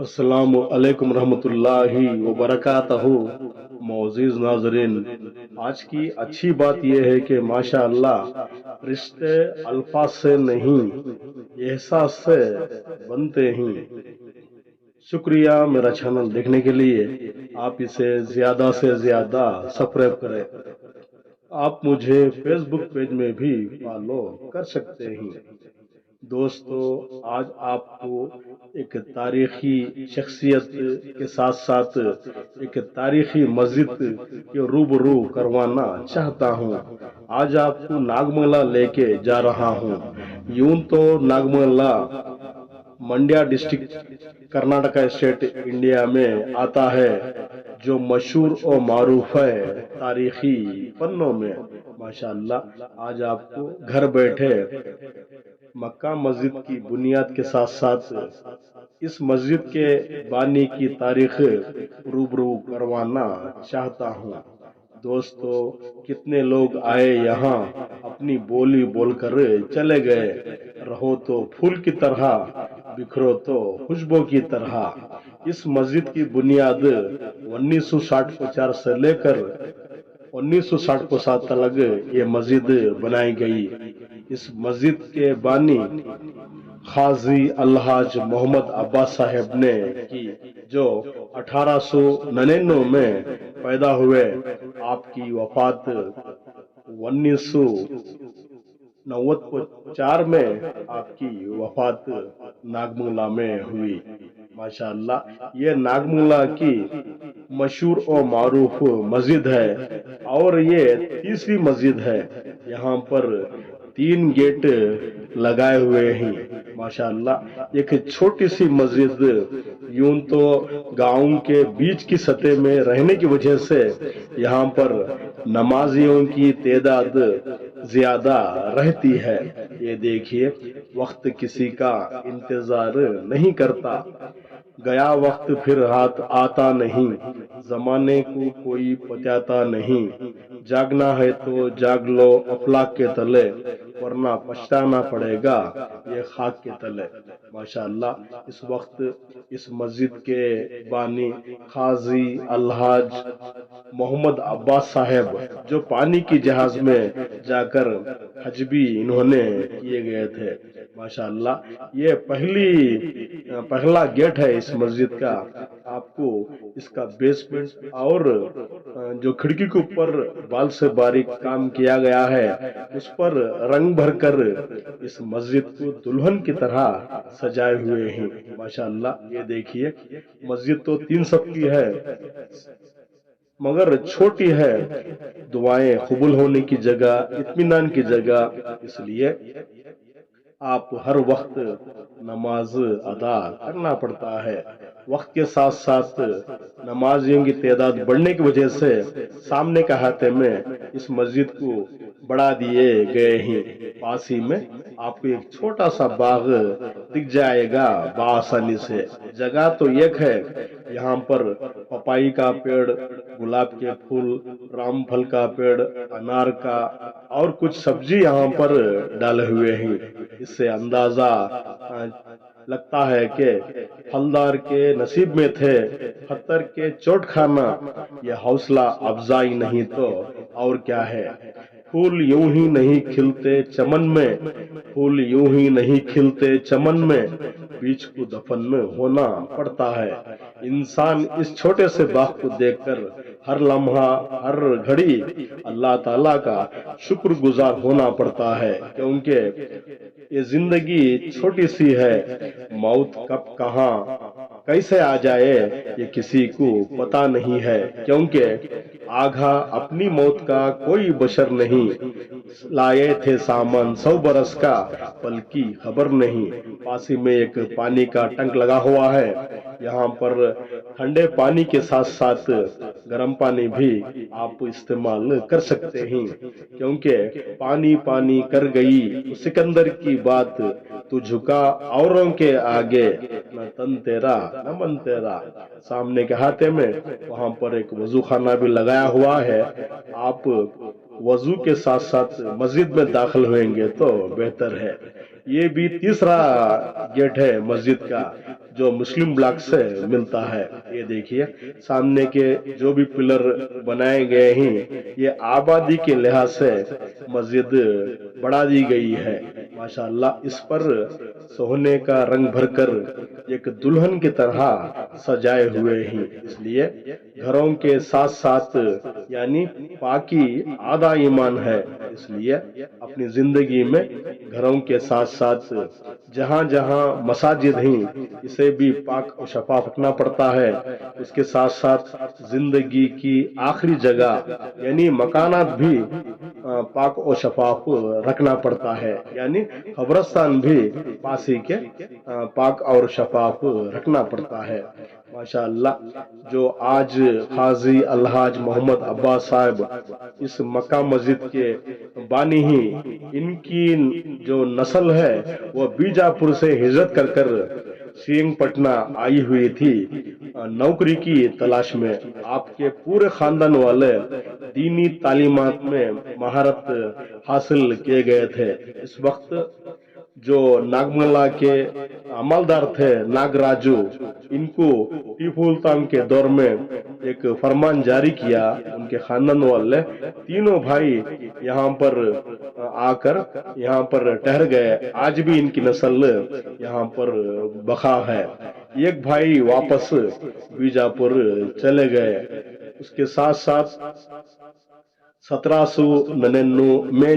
अस्सलाम वालेकुम रहमतुल्लाहि व बरकातहू। मोअज़्ज़िज़ नाज़रीन, आज की अच्छी बात यह है कि माशाअल्लाह रिश्ते अल्फाज से नहीं एहसास से बनते हैं। शुक्रिया मेरा चैनल देखने के लिए। आप इसे ज्यादा से ज्यादा सब्सक्राइब करें। आप मुझे फेसबुक पेज में भी फॉलो कर सकते हैं। दोस्तों, आज आपको एक तारीखी शख्सियत के साथ साथ एक तारीखी मस्जिद के रूबरू करवाना चाहता हूँ। आज आपको नागमंगला लेके जा रहा हूँ। यूं तो Nagamangala Mandya district Karnataka state India में आता है, जो मशहूर और मारूफ है तारीखी पन्नों में। माशाअल्लाह, आज आपको घर बैठे मक्का मस्जिद की बुनियाद के साथ साथ इस मस्जिद के बानी की तारीख रूबरू करवाना चाहता हूँ। दोस्तों, कितने लोग आए यहाँ, अपनी बोली बोलकर चले गए। रहो तो फूल की तरह, बिखरो तो खुशबू की तरह। इस मस्जिद की बुनियाद 1960 से लेकर 1960 तक ये मस्जिद बनाई गई। इस मस्जिद के बानी खाजी अलहाज मोहम्मद अब्बास साहब ने की, जो 1899 में पैदा हुए। आपकी वफात 1994 में आपकी वफात नागमंगला में हुई। माशाअल्लाह, ये नागमंगला की मशहूर और मारूफ मस्जिद है और ये तीसरी मस्जिद है। यहाँ पर 3 गेट लगाए हुए हैं। माशाअल्लाह, एक छोटी सी मस्जिद यूं तो गांव के बीच की सतह में रहने की वजह से यहाँ पर नमाजियों की तादाद ज्यादा रहती है। ये देखिए, वक्त किसी का इंतजार नहीं करता। गया वक्त फिर हाथ आता नहीं, जमाने को कोई पताता नहीं। जागना है तो जाग लो अफलाक के तले, वरना पछताना पड़ेगा ये खाक के तले। माशाअल्लाह, इस वक्त इस मस्जिद के बानी खाजी अलहाज मोहम्मद अब्बास साहब, जो पानी की जहाज में जाकर हज भी इन्होंने किए गए थे। माशाअल्लाह, ये पहला गेट है इस मस्जिद का। आपको इसका बेसमेंट और जो खिड़की के ऊपर बाल से बारीक काम किया गया है, उस पर रंग भरकर इस मस्जिद को दुल्हन की तरह सजाए हुए हैं। माशाअल्लाह, ये देखिए, मस्जिद तो 3 सब की है मगर छोटी है। दुआएं कबूल होने की जगह, इत्मीनान की जगह, इसलिए आप हर वक्त नमाज अदा करना पड़ता है। वक्त के साथ साथ नमाजियों की तादाद बढ़ने की वजह से सामने के अहाते में इस मस्जिद को बढ़ा दिए गए हैं। पास ही में आपको एक छोटा सा बाग दिख जाएगा बआसानी से। जगह तो एक है, यहाँ पर पपाई का पेड़, गुलाब के फूल, रामफल का पेड़, अनार का और कुछ सब्जी यहाँ पर डाले हुए हैं। इससे अंदाजा अ, लगता है कि फलदार के नसीब में थे पत्थर के चोट खाना। ये हौसला अफजाई नहीं तो और क्या है। फूल यूं ही नहीं खिलते चमन में, फूल यूं ही नहीं खिलते चमन में, बीच को दफन में होना पड़ता है। इंसान इस छोटे से बाग को देखकर हर लम्हा, हर घड़ी अल्लाह ताला का शुक्रगुजार होना पड़ता है, क्योंकि ये जिंदगी छोटी सी है। मौत कब कहाँ कैसे आ जाए ये किसी को पता नहीं है, क्योंकि आगा अपनी मौत का कोई बशर नहीं। लाए थे सामान 100 बरस का, पल की खबर नहीं। पास ही में एक पानी का टंक लगा हुआ है। यहाँ पर ठंडे पानी के साथ साथ गर्म पानी भी आप इस्तेमाल कर सकते हैं, क्योंकि पानी पानी कर गई वो सिकंदर की बात, तू झुका औरों के आगे, न तन तेरा न मन तेरा। सामने के हाथे में वहां पर एक वजू खाना भी लगाया हुआ है। आप वजू के साथ साथ मस्जिद में दाखिल होंगे तो बेहतर है। ये भी तीसरा गेट है मस्जिद का, جو مسلم بلاک سے ملتا ہے۔ یہ دیکھیے سامنے کے جو بھی پلر بنائے گئے ہیں یہ آبادی کے لحاظ سے مسجد بڑھا دی گئی ہے ماشاءاللہ۔ اس پر سونے کا رنگ بھر کر ایک دلہن کی طرح سجائے ہوئے ہیں۔ اس لیے گھروں کے ساتھ ساتھ یعنی پاکی آدھا ایمان ہے، اس لیے اپنی زندگی میں گھروں کے ساتھ ساتھ جہاں جہاں مساجد ہیں اسے بھی پاک و شفاف رکھنا پڑتا ہے۔ اس کے ساتھ ساتھ زندگی کی آخری جگہ یعنی مکانات بھی پاک و شفاف رکھنا پڑتا ہے، یعنی قبرستان بھی پاسی کے پاک اور شفاف رکھنا پڑتا ہے ماشاءاللہ۔ جو آج قاضی الحاج محمد عباس صاحب اس مکہ مسجد کے بانی ہیں، ان کی جو نسل ہے وہ بیجاپور سے ہجرت کر کر سینگ پٹنہ آئی ہوئی تھی نوکری کی تلاش میں۔ آپ کے پورے خاندان والے دینی تعلیمات میں مہارت حاصل کیے گئے تھے۔ اس وقت جو ناگملا کے عملدار تھے ناگراجو، ان کو ٹیپو سلطان کے دور میں ایک فرمان جاری کیا، ان کے خاندان والے تینوں بھائی یہاں پر آ کر یہاں پر ٹھہر گئے۔ آج بھی ان کی نسل یہاں پر بقا ہے۔ ایک بھائی واپس بیجاپور چلے گئے۔ اس کے ساتھ ساتھ 1799 میں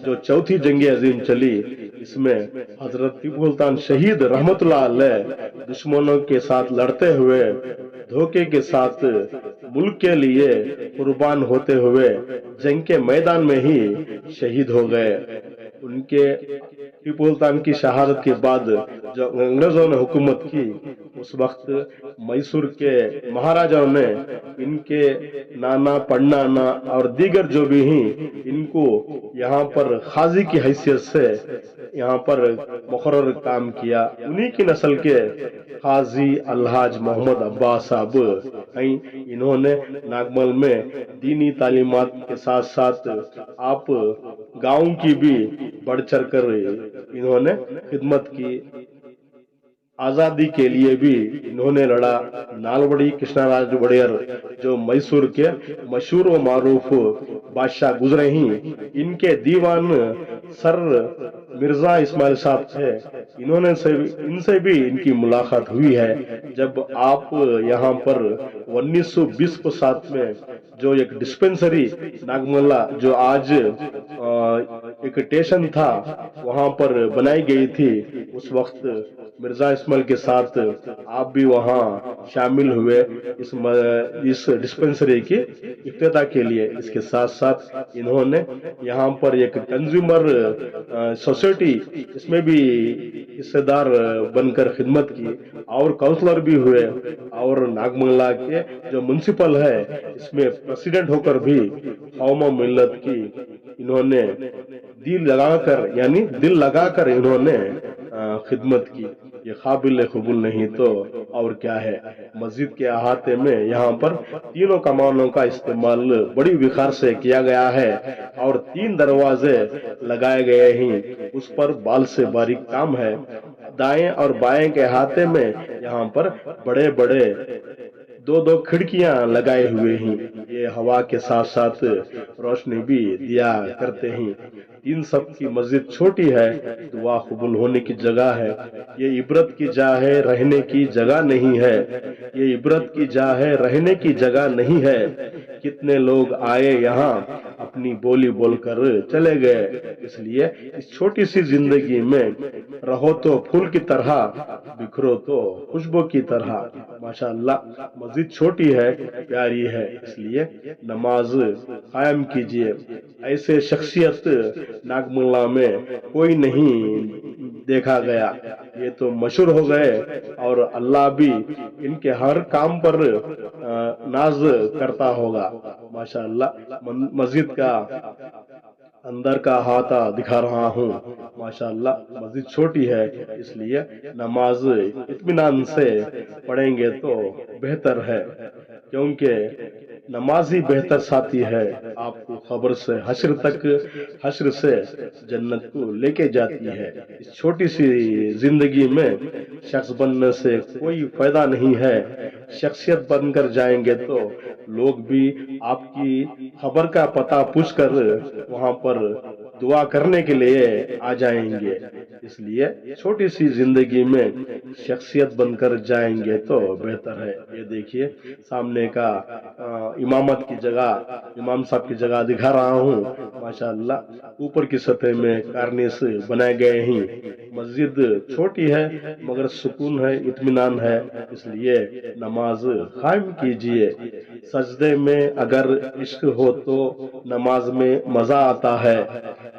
جو چوتھی جنگ عظیم چلی، اس میں حضرت ٹیپو سلطان شہید رحمت اللہ علیہ دشمنوں کے ساتھ لڑتے ہوئے دھوکے کے ساتھ ملک کے لیے قربان ہوتے ہوئے جنگ کے میدان میں ہی شہید ہو گئے۔ ان کے ٹیپو سلطان کی شہادت کے بعد جو انگریزوں نے حکومت کی، اس وقت میسور کے مہاراجاؤں نے ان کے نانا پڑنانا اور دیگر جو بھی ہیں ان کو یہاں پر قاضی کی حیثیت سے یہاں پر مقرر کام کیا۔ انہی کی نسل کے قاضی الحاج محمد عباس صاحب ہیں۔ انہوں نے ناگمل میں دینی تعلیمات کے ساتھ ساتھ آپ گاؤں کی بھی بڑھ چڑھ کر انہوں نے خدمت کی۔ آزادی کے لیے بھی انہوں نے لڑا۔ نالوڑی کرشنا راج وڑیئر جو میسور کے مشہور و معروف بادشاہ گزرے ہیں، ان کے دیوان سر مرزا اسماعیل صاحب تھے، ان سے بھی ان کی ملاقات ہوئی ہے۔ جب آپ یہاں پر 1920 میں جو ایک ڈسپنسری ناگملا جو آج ایک اسٹیشن تھا وہاں پر بنائی گئی تھی، اس وقت مرزا اسماعیل کے ساتھ آپ بھی وہاں شامل ہوئے اس ڈسپنسری کی افتتاح کے لیے۔ اس کے ساتھ ساتھ انہوں نے یہاں پر ایک کنزیومر سوسائٹی اس میں بھی حصے دار بن کر خدمت کی اور کاؤنسلر بھی ہوئے، اور ناگملا کے جو منسپل ہے اس میں پریسیڈنٹ ہو کر بھی قوم و ملت کی انہوں نے دل لگا کر انہوں نے خدمت کی۔ یہ قابل قبول نہیں تو اور کیا ہے۔ مسجد کے احاطے میں یہاں پر تینوں کمانوں کا استعمال بڑی وقار سے کیا گیا ہے اور 3 دروازے لگائے گئے ہیں، اس پر بال سے باریک کام ہے۔ دائیں اور بائیں کے احاطے میں یہاں پر بڑے بڑے 2 کھڑکیاں لگائے ہوئے ہیں، یہ ہوا کے ساتھ ساتھ روشنی بھی دیا کرتے ہیں۔ 3 صف کی مسجد چھوٹی ہے، دعا قبول ہونے کی جگہ ہے۔ یہ عبرت کی جا ہے، رہنے کی جگہ نہیں ہے۔ یہ عبرت کی جا ہے، رہنے کی جگہ نہیں ہے۔ کتنے لوگ آئے یہاں اپنی بولی بول کر چلے گئے، اس لیے اس چھوٹی سی زندگی میں رہو تو پھول کی طرح، بکھرو تو خوشبو کی طرح۔ ماشاءاللہ مسجد چھوٹی ہے، پیاری ہے، اس لیے نماز قائم کیجئے۔ ایسے شخصیت ناگملا میں کوئی نہیں دیکھا گیا، یہ تو مشہور ہو گئے اور اللہ بھی ان کے ہر کام پر ناز کرتا ہوگا ماشاءاللہ۔ مسجد کا اندر کا احاطہ دکھا رہا ہوں ماشاءاللہ۔ مسجد چھوٹی ہے، اس لیے نماز اطمینان سے پڑھیں گے تو بہتر ہے، کیونکہ नमाज ही बेहतर साथी है, आपको खबर से हश्र तक, हश्र से जन्नत को लेके जाती है। इस छोटी सी जिंदगी में शख्स बनने से कोई फायदा नहीं है। शख्सियत बनकर जाएंगे तो लोग भी आपकी खबर का पता पूछकर वहां पर दुआ करने के लिए आ जाएंगे। इसलिए छोटी सी जिंदगी में शख्सियत बनकर जाएंगे तो बेहतर है। ये देखिए सामने का इमामत की जगह, इमाम साहब की जगह दिखा रहा हूँ। माशाअल्लाह ऊपर की सतह में कारनिस बनाए गए हैं। मस्जिद छोटी है मगर सुकून है, इत्मीनान है। इसलिए नमाज कायम कीजिए। सजदे में अगर इश्क हो तो नमाज में मजा आता है।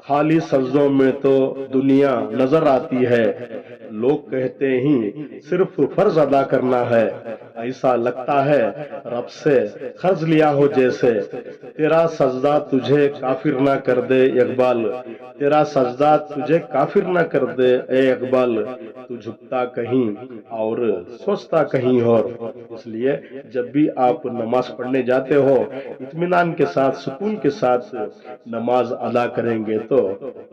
खाली सजदों में तो दुनिया नजर आती है। लोग कहते ही सिर्फ फर्ज अदा करना है, ऐसा लगता है रब से कर्ज लिया हो जैसे। तेरा सजदा तुझे काफिर ना कर दे इकबाल, तेरा सजदा तुझे काफिर ना कर दे ए इकबाल। तू झुकता कहीं और सोचता कहीं और। इसलिए जब भी आप नमाज पढ़ने जाते हो, इत्मीनान के साथ, सुकून के साथ नमाज अदा करेंगे तो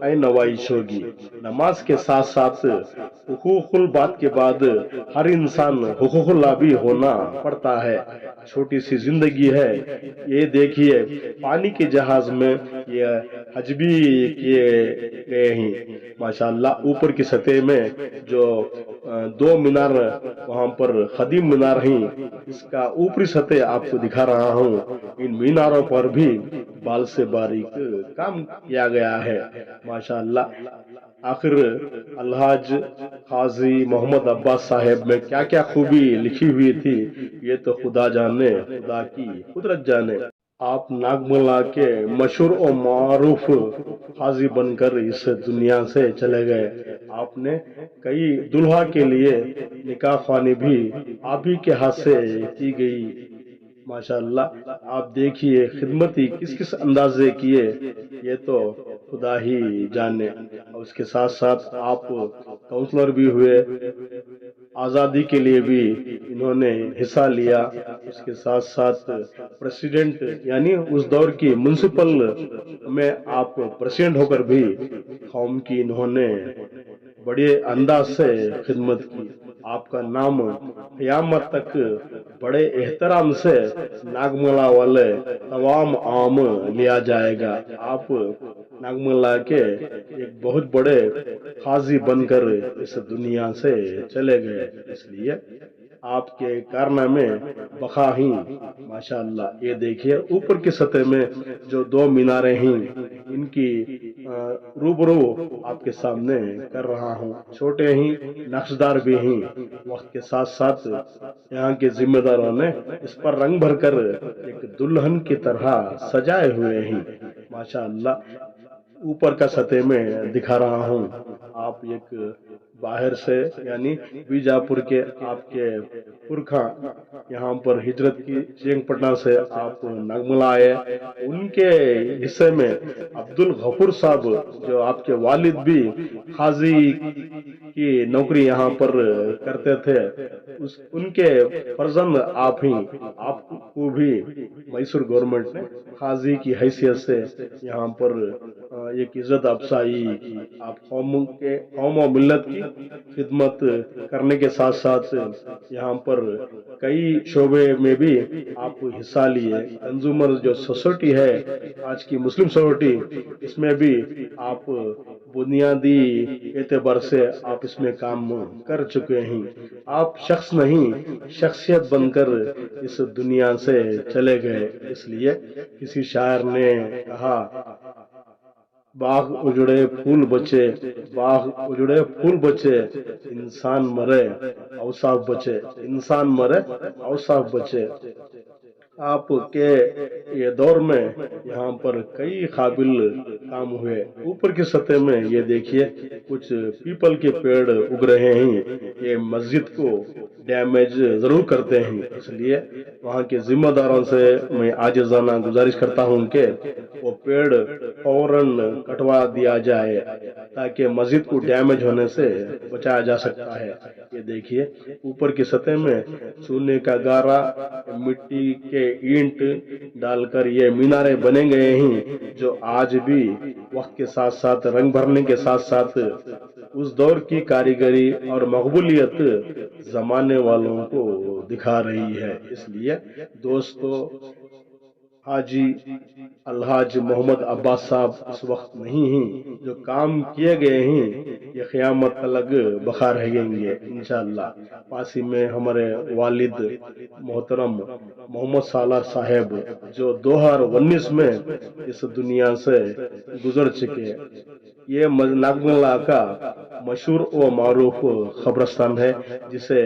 ऐ नवाइश होगी। नमाज के साथ साथ हुकूकुल बात के बाद हर इंसान हुकूकुल्लाह भी होना पड़ता है। छोटी सी जिंदगी है। ये देखिए पानी के जहाज में ये हज भी किए गए हैं। माशाअल्लाह ऊपर की सतह में जो दो मीनार वहां पर खदीम मीनार हैं, इसका ऊपरी सतह आपको दिखा रहा हूँ। इन मीनारों पर भी बाल से बारीक काम किया गया है। माशाअल्लाह आखिर अलहाज काजी मोहम्मद अब्बास साहेब में क्या क्या खूबी लिखी हुई थी, ये तो खुदा जाने, खुदा की कुदरत जाने। आप नागमला के मशहूर और मारूफ काजी बनकर इस दुनिया से चले गए। आपने कई दुल्हा के लिए निकाह ख्वानी भी आप ही के हाथ से की गई। माशाअल्लाह आप देखिए खिदमती किस किस अंदाजे किए, ये तो खुदा ही जाने। और उसके साथ साथ आप काउंसलर भी हुए, आज़ादी के लिए भी इन्होंने हिस्सा लिया। उसके साथ साथ प्रेसिडेंट यानी उस दौर की म्युनिसिपल में आप प्रेसिडेंट होकर भी कौम की इन्होंने बड़े अंदाज से खिदमत की। आपका नाम क़यामत तक बड़े एहतराम से नागमला वाले तमाम आम लिया जाएगा। आप नागमला के एक बहुत बड़े काजी बनकर इस दुनिया से चले गए। इसलिए आपके कारनामे बखा ही। माशाअल्लाह ये देखिए ऊपर की सतह में जो दो मीनारें हैं, इनकी रूबरू आपके सामने कर रहा हूँ। छोटे ही नक्शदार भी हैं। वक्त के साथ साथ यहाँ के जिम्मेदारों ने इस पर रंग भरकर एक दुल्हन की तरह सजाए हुए हैं। माशाअल्लाह ऊपर का सतह में दिखा रहा हूँ। आप एक बाहर से यानी बीजापुर के आपके पुरखा यहाँ पर हिजरत की श्रीरंगपटना से आप नागमला आए। उनके हिस्से में अब्दुल गफूर साहब जो आपके वालिद भी काजी की नौकरी यहाँ पर करते थे, उस उनके फर्जंद आप ही, आपको भी मैसूर गवर्नमेंट ने काजी की हैसियत से यहाँ पर एक इज्जत अफसाई की। आप कौम और मिल्लत की खिदमत करने के साथ साथ यहाँ पर कई शोबे में भी आप हिस्सा लिए। कंज्यूमर जो सोसाइटी है आज की मुस्लिम सोसाइटी, इसमें भी आप बुनियादी एतबार से आप इसमें काम कर चुके हैं। आप शख्स नहीं, शख्सियत बनकर इस दुनिया से चले गए। इसलिए किसी शायर ने कहा, बाग उजड़े फूल बचे, बाग उजड़े फूल बचे, इंसान मरे औसाफ बचे, इंसान मरे औसाफ बचे। आपके ये दौर में यहाँ पर कई काबिल काम हुए। ऊपर की सतह में ये देखिए कुछ पीपल के पेड़ उग रहे हैं। ये मस्जिद को डैमेज जरूर करते हैं। इसलिए वहाँ के जिम्मेदारों से मैं आजिज़ाना गुजारिश करता हूँ कि वो पेड़ फौरन कटवा दिया जाए ताकि मस्जिद को डैमेज होने से बचाया जा सकता है। یہ دیکھیے اوپر کی سطح میں چونے کا گارا مٹی کے اینٹ ڈال کر یہ میناریں بنے گئے ہیں جو آج بھی وقت کے ساتھ ساتھ رنگ بھرنے کے ساتھ ساتھ اس دور کی کاریگری اور مقبولیت زمانے والوں کو دکھا رہی ہے۔ اس لیے دوستو، حاجی الحاج محمد عباس صاحب اس وقت نہیں ہیں، جو کام کیے گئے ہیں یہ قیامت تلک بقا رہیں گے انشاءاللہ۔ پاسی میں ہمارے والد محترم محمد صالح صاحب جو 2019 میں اس دنیا سے گزر چکے، یہ ناگملا کا مشہور و معروف قبرستان ہے جسے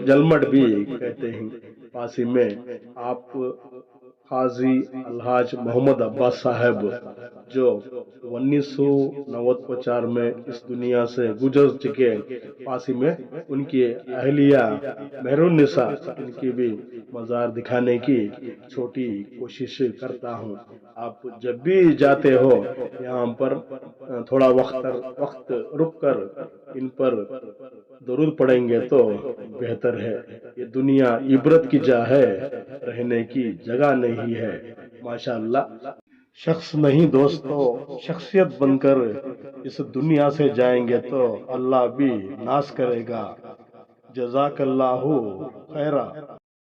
جلمٹ بھی کہتے ہیں۔ پاسی میں آپ قاضی الحاج محمد عباس صاحب جو 1994 میں اس دنیا سے گزر چکے، پاسی میں ان کی اہلیہ مہرالنساء، ان کی بھی مزار دکھانے کی چھوٹی کوشش کرتا ہوں۔ آپ جب بھی جاتے ہو یہاں پر تھوڑا وقت رک کر ان پر درود پڑیں گے تو بہتر ہے۔ یہ دنیا عبرت کی جا ہے، رہنے کی جگہ نہیں ہے۔ ماشاءاللہ، شخص نہیں دوستو، شخصیت بن کر اس دنیا سے جائیں گے تو اللہ بھی ناز کرے گا۔ جزاک اللہ خیرہ۔